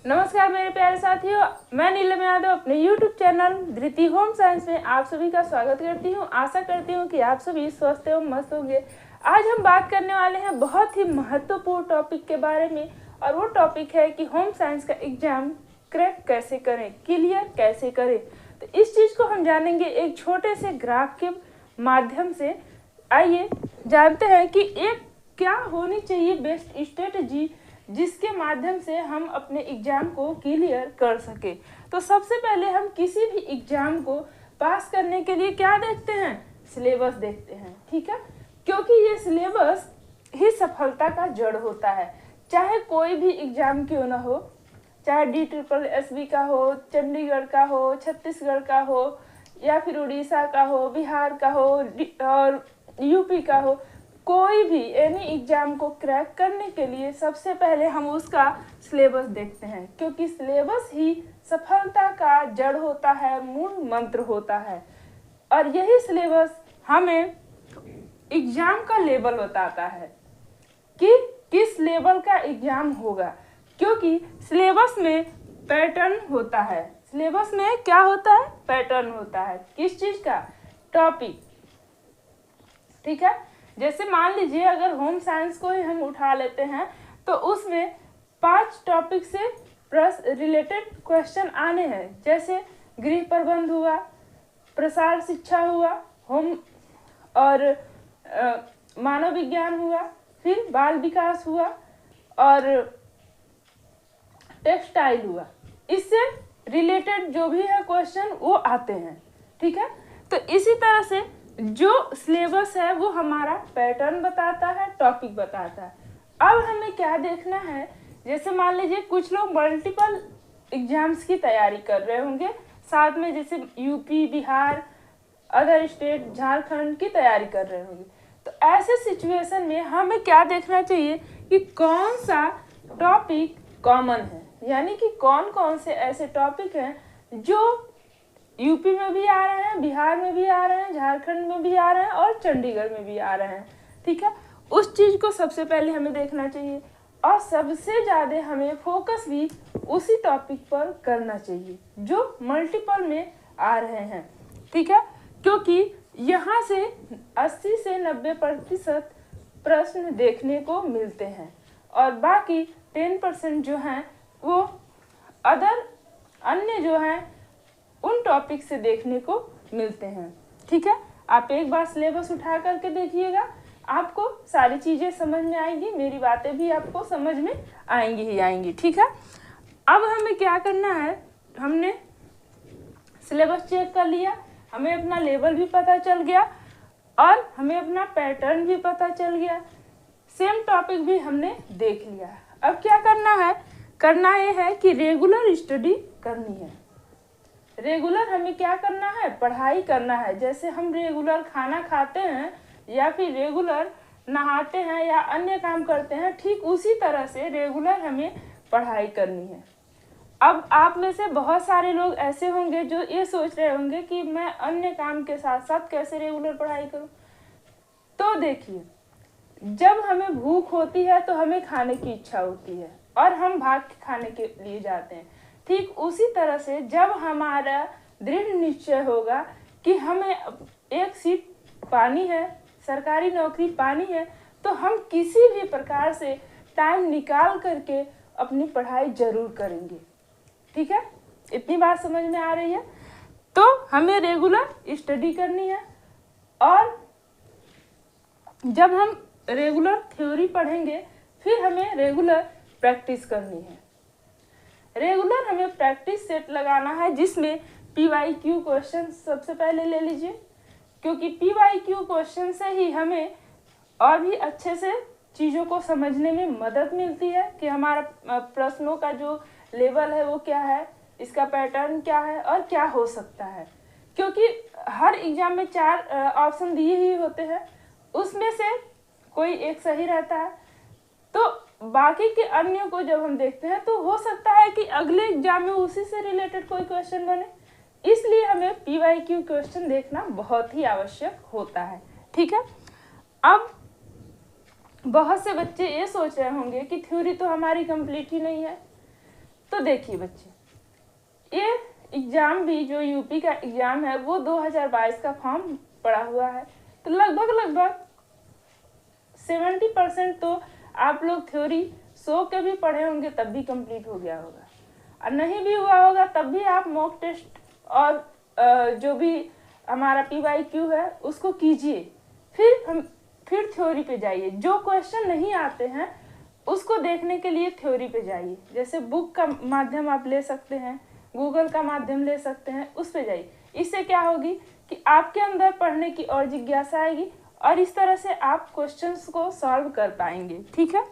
नमस्कार मेरे प्यारे साथियों, मैं नीलम यादव अपने YouTube चैनल धृति होम साइंस में आप सभी का स्वागत करती हूं। आशा करती हूं कि आप सभी स्वस्थ एवं मस्त होंगे। आज हम बात करने वाले हैं बहुत ही महत्वपूर्ण टॉपिक के बारे में, और वो टॉपिक है कि होम साइंस का एग्जाम क्रैक कैसे करें, क्लियर कैसे करें। तो इस चीज़ को हम जानेंगे एक छोटे से ग्राफ के माध्यम से। आइए जानते हैं कि एक क्या होनी चाहिए बेस्ट स्ट्रेटजी जिसके माध्यम से हम अपने एग्जाम को क्लियर कर सके। तो सबसे पहले हम किसी भी एग्जाम को पास करने के लिए क्या देखते हैं? सिलेबस देखते हैं, ठीक है। क्योंकि ये सिलेबस ही सफलता का जड़ होता है। चाहे कोई भी एग्जाम क्यों ना हो, चाहे DSSB का हो, चंडीगढ़ का हो, छत्तीसगढ़ का हो, या फिर उड़ीसा का हो, बिहार का हो और यूपी का हो, कोई भी एनी एग्जाम को क्रैक करने के लिए सबसे पहले हम उसका सिलेबस देखते हैं। क्योंकि सिलेबस ही सफलता का जड़ होता है, मूल मंत्र होता है। और यही सिलेबस हमें एग्जाम का लेवल बताता है कि किस लेवल का एग्जाम होगा। क्योंकि सिलेबस में पैटर्न होता है। सिलेबस में क्या होता है? पैटर्न होता है। किस चीज का? टॉपिक, ठीक है। जैसे मान लीजिए अगर होम साइंस को ही हम उठा लेते हैं तो उसमें 5 टॉपिक से रिलेटेड क्वेश्चन आने हैं। जैसे गृह प्रबंध हुआ, प्रसार शिक्षा हुआ, होम और मानव विज्ञान हुआ, फिर बाल विकास हुआ और टेक्सटाइल हुआ। इससे रिलेटेड जो भी है क्वेश्चन वो आते हैं, ठीक है। तो इसी तरह से जो सिलेबस है वो हमारा पैटर्न बताता है, टॉपिक बताता है। अब हमें क्या देखना है? जैसे मान लीजिए कुछ लोग मल्टीपल एग्जाम्स की तैयारी कर रहे होंगे साथ में, जैसे UP, Bihar, other state, Jharkhand की तैयारी कर रहे होंगे। तो ऐसे सिचुएशन में हमें क्या देखना चाहिए कि कौन सा टॉपिक कॉमन है, यानी कि कौन कौन से ऐसे टॉपिक हैं जो यूपी में भी आ रहे हैं, बिहार में भी आ रहे हैं, झारखंड में भी आ रहे हैं और चंडीगढ़ में भी आ रहे हैं, ठीक है। उस चीज़ को सबसे पहले हमें देखना चाहिए और सबसे ज़्यादा हमें फोकस भी उसी टॉपिक पर करना चाहिए जो मल्टीपल में आ रहे हैं, ठीक है। क्योंकि यहाँ से 80 से 90% प्रश्न देखने को मिलते हैं और बाकी 10% जो हैं वो अन्य जो हैं उन टॉपिक से देखने को मिलते हैं, ठीक है। आप एक बार सिलेबस उठा करके देखिएगा, आपको सारी चीज़ें समझ में आएंगी, मेरी बातें भी आपको समझ में आएंगी ही आएंगी, ठीक है। अब हमें क्या करना है? हमने सिलेबस चेक कर लिया, हमें अपना लेवल भी पता चल गया और हमें अपना पैटर्न भी पता चल गया, सेम टॉपिक भी हमने देख लिया। अब क्या करना है? करना ये है कि रेगुलर स्टडी करनी है। रेगुलर हमें क्या करना है? पढ़ाई करना है। जैसे हम रेगुलर खाना खाते हैं या फिर रेगुलर नहाते हैं या अन्य काम करते हैं, ठीक उसी तरह से रेगुलर हमें पढ़ाई करनी है। अब आप में से बहुत सारे लोग ऐसे होंगे जो ये सोच रहे होंगे कि मैं अन्य काम के साथ साथ कैसे रेगुलर पढ़ाई करूं। तो देखिए, जब हमें भूख होती है तो हमें खाने की इच्छा होती है और हम भाग के खाने के लिए जाते हैं। ठीक उसी तरह से जब हमारा दृढ़ निश्चय होगा कि हमें एक सीट पानी है, सरकारी नौकरी पानी है, तो हम किसी भी प्रकार से टाइम निकाल करके अपनी पढ़ाई जरूर करेंगे, ठीक है। इतनी बात समझ में आ रही है? तो हमें रेगुलर स्टडी करनी है और जब हम रेगुलर थ्योरी पढ़ेंगे फिर हमें रेगुलर प्रैक्टिस करनी है। रेगुलर हमें प्रैक्टिस सेट लगाना है जिसमें PYQ क्वेश्चन सबसे पहले ले लीजिए, क्योंकि PYQ क्वेश्चन से ही हमें और भी अच्छे से चीज़ों को समझने में मदद मिलती है कि हमारा प्रश्नों का जो लेवल है वो क्या है, इसका पैटर्न क्या है और क्या हो सकता है। क्योंकि हर एग्जाम में 4 ऑप्शन दिए ही होते हैं, उसमें से कोई एक सही रहता है, तो बाकी के अन्य को जब हम देखते हैं तो हो सकता है कि अगले एग्जाम में उसी से रिलेटेड कोई क्वेश्चन बने। इसलिए हमें PYQ क्वेश्चन देखना बहुत ही आवश्यक होता है, ठीक है। अब बहुत से बच्चे ये सोच रहे होंगे कि थ्योरी तो हमारी कंप्लीट ही नहीं है, तो देखिए बच्चे, ये एग्ज़ाम भी जो यूपी का एग्ज़ाम है वो 2022 का फॉर्म पड़ा हुआ है। तो लगभग 70% तो आप लोग थ्योरी सो के भी पढ़े होंगे तब भी कंप्लीट हो गया होगा, और नहीं भी हुआ होगा तब भी आप मॉक टेस्ट और जो भी हमारा PYQ है उसको कीजिए। फिर थ्योरी पे जाइए। जो क्वेश्चन नहीं आते हैं उसको देखने के लिए थ्योरी पे जाइए। जैसे बुक का माध्यम आप ले सकते हैं, गूगल का माध्यम ले सकते हैं, उस पे जाइए। इससे क्या होगी कि आपके अंदर पढ़ने की और जिज्ञासा आएगी और इस तरह से आप क्वेश्चंस को सॉल्व कर पाएंगे। ठीक है,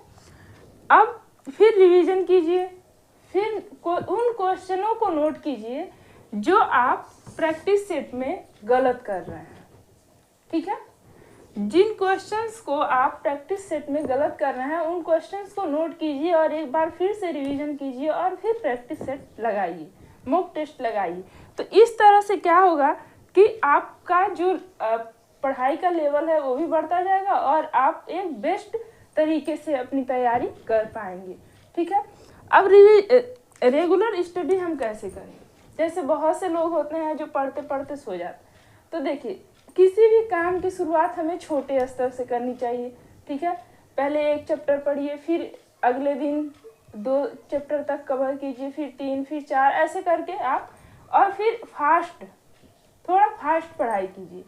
अब फिर रिवीजन कीजिए, फिर उन क्वेश्चनों को नोट कीजिए जो आप प्रैक्टिस सेट में गलत कर रहे हैं। ठीक है, जिन क्वेश्चंस को आप प्रैक्टिस सेट में गलत कर रहे हैं उन क्वेश्चंस को नोट कीजिए और एक बार फिर से रिवीजन कीजिए और फिर प्रैक्टिस सेट लगाइए, मॉक टेस्ट लगाइए। तो इस तरह से क्या होगा कि आपका जो पढ़ाई का लेवल है वो भी बढ़ता जाएगा और आप एक बेस्ट तरीके से अपनी तैयारी कर पाएंगे। ठीक है, अब रेगुलर स्टडी हम कैसे करें? जैसे बहुत से लोग होते हैं जो पढ़ते पढ़ते सो जाते। तो देखिए, किसी भी काम की शुरुआत हमें छोटे स्तर से करनी चाहिए। ठीक है, पहले 1 चैप्टर पढ़िए, फिर अगले दिन 2 चैप्टर तक कवर कीजिए, फिर 3, फिर 4, ऐसे करके आप, और फिर थोड़ा फास्ट पढ़ाई कीजिए।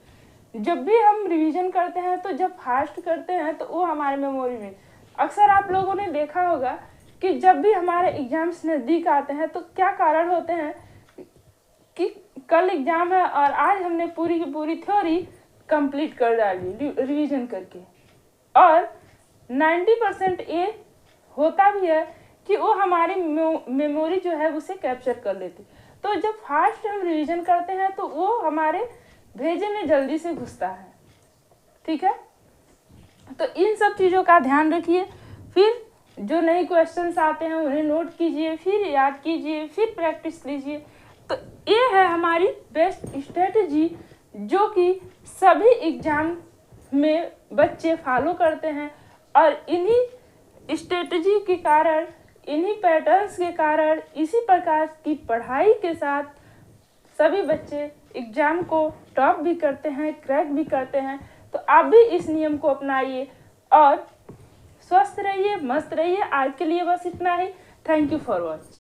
जब भी हम रिवीजन करते हैं तो जब फास्ट करते हैं तो वो हमारे मेमोरी में, अक्सर आप लोगों ने देखा होगा कि जब भी हमारे एग्जाम्स नज़दीक आते हैं तो क्या कारण होते हैं कि कल एग्जाम है और आज हमने पूरी की पूरी थ्योरी कंप्लीट कर डाली रिवीजन करके, और 90% ये होता भी है कि वो हमारी मेमोरी जो है उसे कैप्चर कर लेती। तो जब फास्ट हम रिवीजन करते हैं तो वो हमारे भेजे में जल्दी से घुसता है। ठीक है, तो इन सब चीज़ों का ध्यान रखिए। फिर जो नए क्वेश्चंस आते हैं उन्हें नोट कीजिए, फिर याद कीजिए, फिर प्रैक्टिस लीजिए। तो ये है हमारी बेस्ट स्ट्रेटजी जो कि सभी एग्जाम में बच्चे फॉलो करते हैं, और इन्हीं स्ट्रेटजी के कारण, इन्हीं पैटर्न्स के कारण, इसी प्रकार की पढ़ाई के साथ सभी बच्चे एग्जाम को टॉप भी करते हैं, क्रैक भी करते हैं। तो आप भी इस नियम को अपनाइए और स्वस्थ रहिए, मस्त रहिए। आज के लिए बस इतना ही। Thank you for watching.